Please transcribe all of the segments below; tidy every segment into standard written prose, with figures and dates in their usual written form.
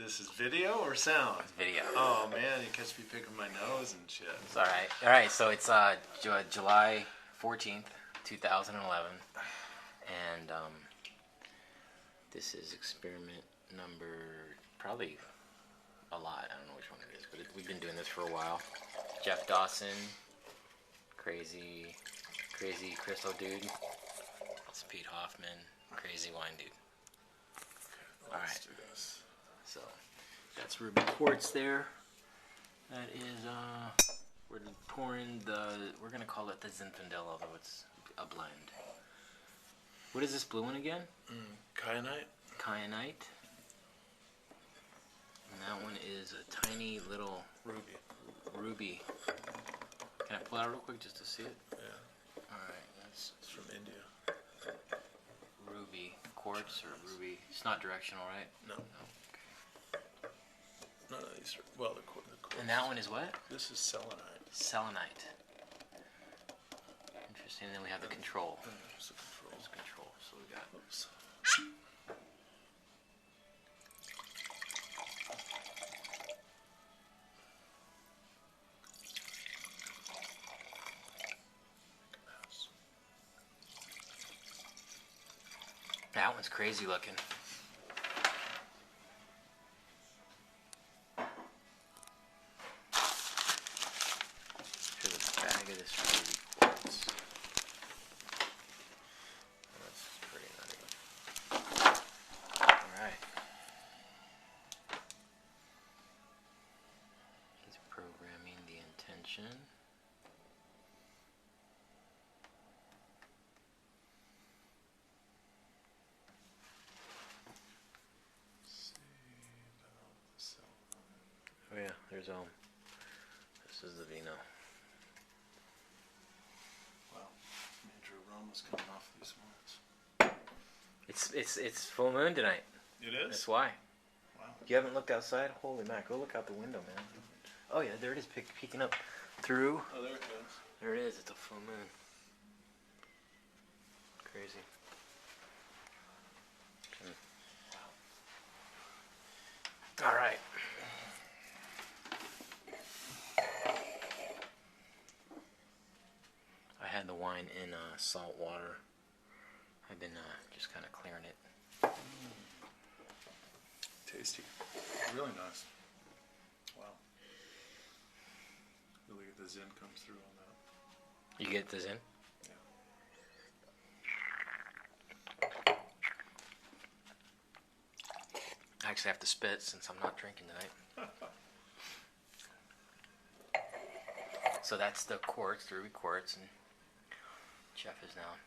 This is video or sound? It's video. Oh man, you catch me picking my nose and shit. It's all right. All right. So it's July 14th, 2011, and this is experiment number probably a lot. I don't know which one it is, but we've been doing this for a while. Jeff Dawson, crazy crystal dude. It's Pete Hoffman, crazy wine dude. All right. Let's do this. So that's ruby quartz there. That is we're pouring we're gonna call it the Zinfandel, although it's a blend. What is this blue one again? Kyanite. Kyanite. And that one is a tiny little ruby. Can I pull it out real quick just to see it? Yeah. All right, It's from India. ruby quartz or ruby. It's not directional, right? No. Okay. None of these are, well, the quartz. And that one is what? This is selenite. Selenite. Interesting. And then we have the control. There's the control. There's control. So we got. Oops. That one's crazy looking. Here's a bag of this ruby quartz. That's pretty nutty. Alright. He's programming the intention. Oh yeah, there's this is the vino. Wow, major aromas coming off these ones. It's full moon tonight. It is? That's why. Wow. You haven't looked outside? Holy mac, go look out the window, man. Oh yeah, there it is, peeking up through. Oh, there it goes. There it is, it's a full moon. Crazy. All right. I had the wine in salt water. I've been just kind of clearing it. Tasty. Really nice. Wow. Really get the Zen comes through on that. You get this in? Yeah. I actually have to spit since I'm not drinking tonight. So that's the quartz, the ruby quartz, and Jeff is now.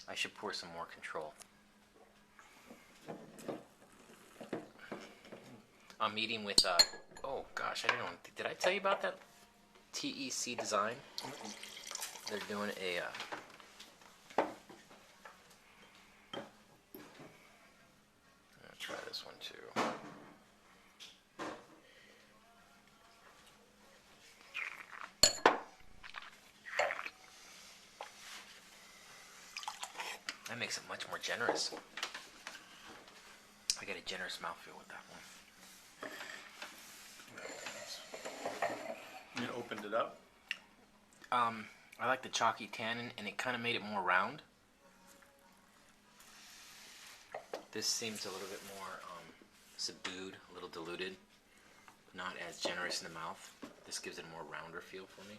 I should pour some more control. I'm meeting with, oh gosh, I didn't know, did I tell you about that TEC design? They're doing a, I'll try this one too. That makes it much more generous. I get a generous mouthfeel with that one. You opened it up? I like the chalky tannin, and it kind of made it more round. This seems a little bit more subdued, a little diluted, not as generous in the mouth. This gives it a more rounder feel for me.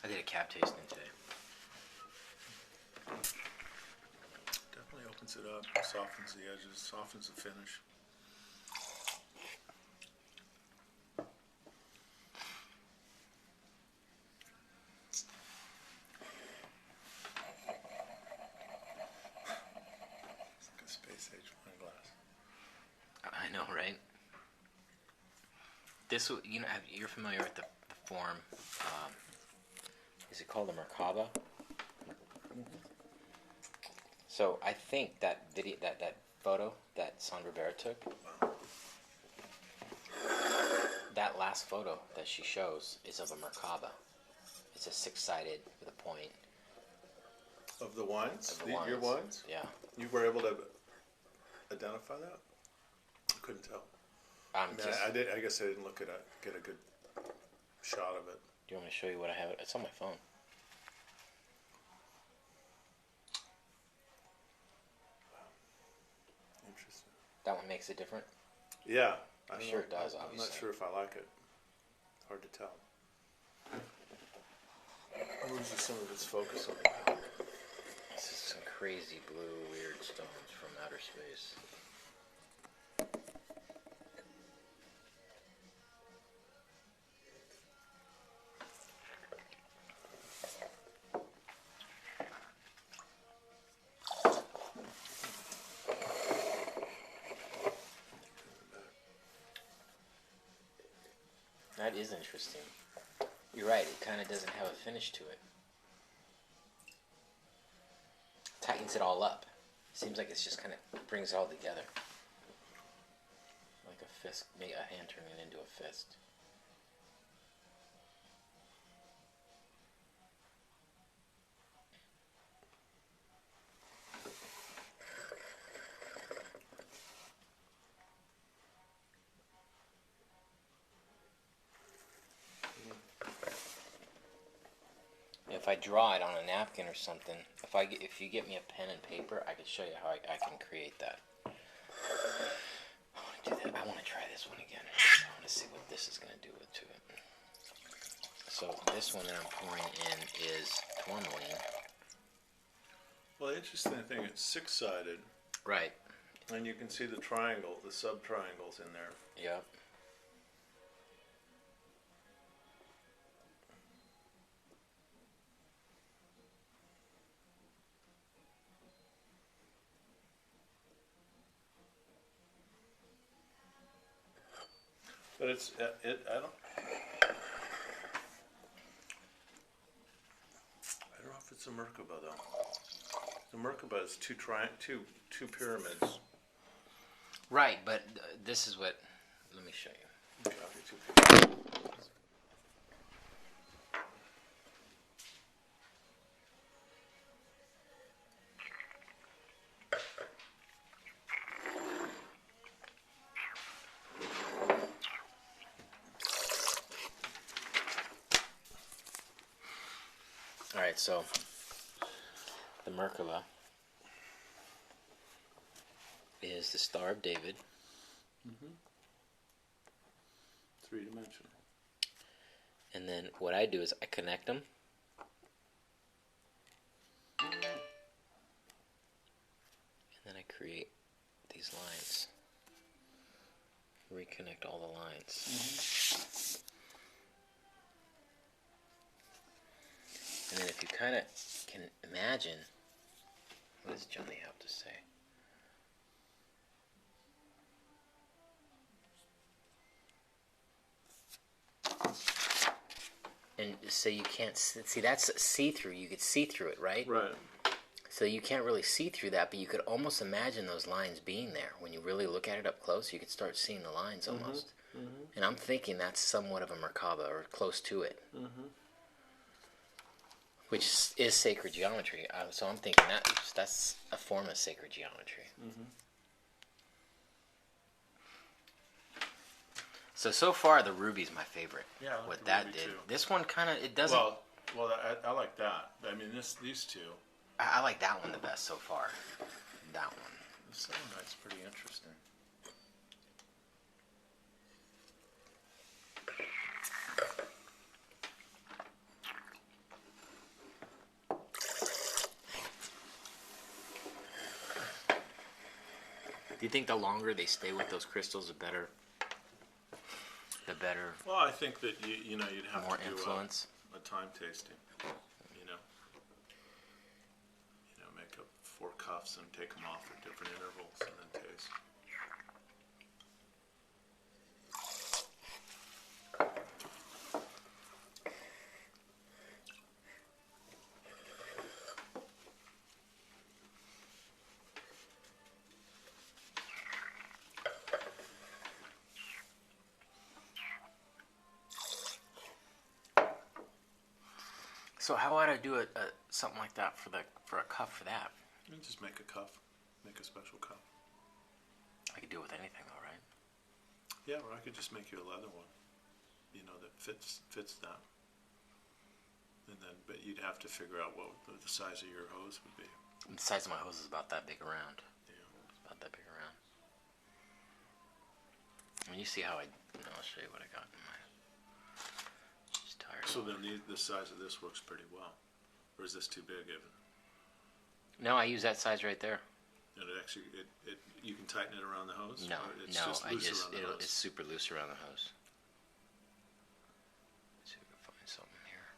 I did a cap tasting today. Definitely opens it up, softens the edges, softens the finish. It's like a space age wine glass. I know, right? This, you know, you're familiar with the form. Is it called a Merkaba? So I think that video, that photo that Sandra Bear took, that last photo that she shows is of a Merkaba. It's a six-sided with a point. Of the wines? Of the wines. Your wines? Yeah. You were able to identify that? I couldn't tell. I guess I didn't get a good shot of it. Do you want me to show you what I have? It's on my phone. Interesting. That one makes it different? Yeah. I'm sure it does, I'm obviously. not sure if I like it. Hard to tell. Where's some of its focus on? This is some crazy blue weird stones from outer space. That is interesting. You're right, it kind of doesn't have a finish to it. Tightens it all up. Seems like it's just kind of brings it all together. Like a fist, maybe a hand turning it into a fist. If I draw it on a napkin or something, if you get me a pen and paper, I can show you how I can create that. I want to do that. I want to try this one again. I want to see what this is going to do to it. So this one that I'm pouring in is tourmaline. Well, the interesting thing, it's six-sided. Right. And you can see the triangle, the sub-triangles in there. Yep. But it's I don't know if it's a Merkaba though. The Merkaba is two pyramids. Right, but this is what. Let me show you. Copy two pyramids. All right, so the Merkaba is the Star of David. Mm-hmm. Three-dimensional. And then what I do is I connect them. And then I create these lines. Reconnect all the lines. Mm-hmm. And then if you kind of can imagine, what does Johnny have to say? And so you can't see, that's see-through. You could see through it, right? Right. So you can't really see through that, but you could almost imagine those lines being there. When you really look at it up close, you could start seeing the lines almost. Mm-hmm. Mm-hmm. And I'm thinking that's somewhat of a Merkaba, or close to it. Mm-hmm. Which is sacred geometry. So I'm thinking that's a form of sacred geometry. Mm-hmm. So far the ruby's my favorite. Yeah, I like what the that ruby did. too. This one kind of, it doesn't. Well, I like that. I mean, these two. I like that one the best so far. That one. The selenite's pretty interesting. Do you think the longer they stay with those crystals, the better? Well, I think that you'd have more to do influence. A time tasting. Make up 4 cuffs and take them off at different intervals and then taste. So how would I do something like that for a cuff for that? You just make a cuff, make a special cuff. I could do it with anything, though, right? Yeah, or I could just make you a leather one, that fits that. And then, but you'd have to figure out what the size of your hose would be. The size of my hose is about that big around. Yeah, it's about that big around. And you see how I'll show you what I got in my. Just tired. So then the size of this works pretty well, or is this too big? Even? No, I use that size right there. And it actually, you can tighten it around the hose. No, it's super loose around the hose. Let's see if we can find something here.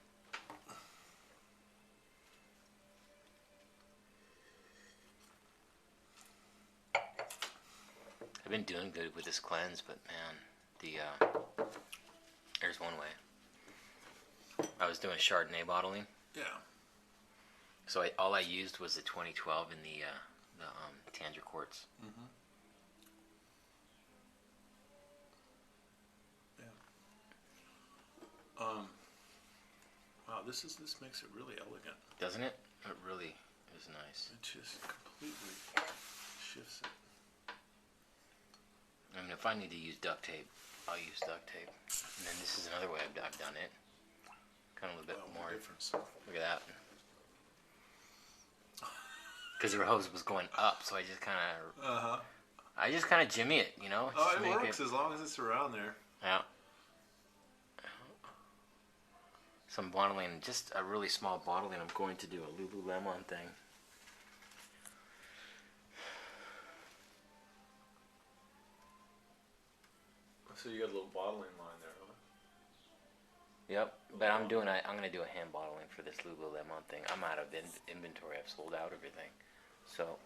I've been doing good with this cleanse, but man, there's one way. I was doing Chardonnay bottling. Yeah. So all I used was the 2012 in the Tanger quartz. Mm-hmm. Yeah. Wow, this makes it really elegant. Doesn't it? It really is nice. It just completely shifts it. I mean, if I need to use duct tape, I'll use duct tape. And then this is another way I've done it. Kind of a little bit more difference. Look at that. Because the hose was going up, so I just kind of. I just kind of jimmy it, Oh, it works as long as it's around there. Yeah. Some bottling, just a really small bottling. I'm going to do a Lululemon thing. So you got a little bottling line there, huh? Yep, but I'm going to do a hand bottling for this Lululemon thing. I'm out of inventory. I've sold out everything. So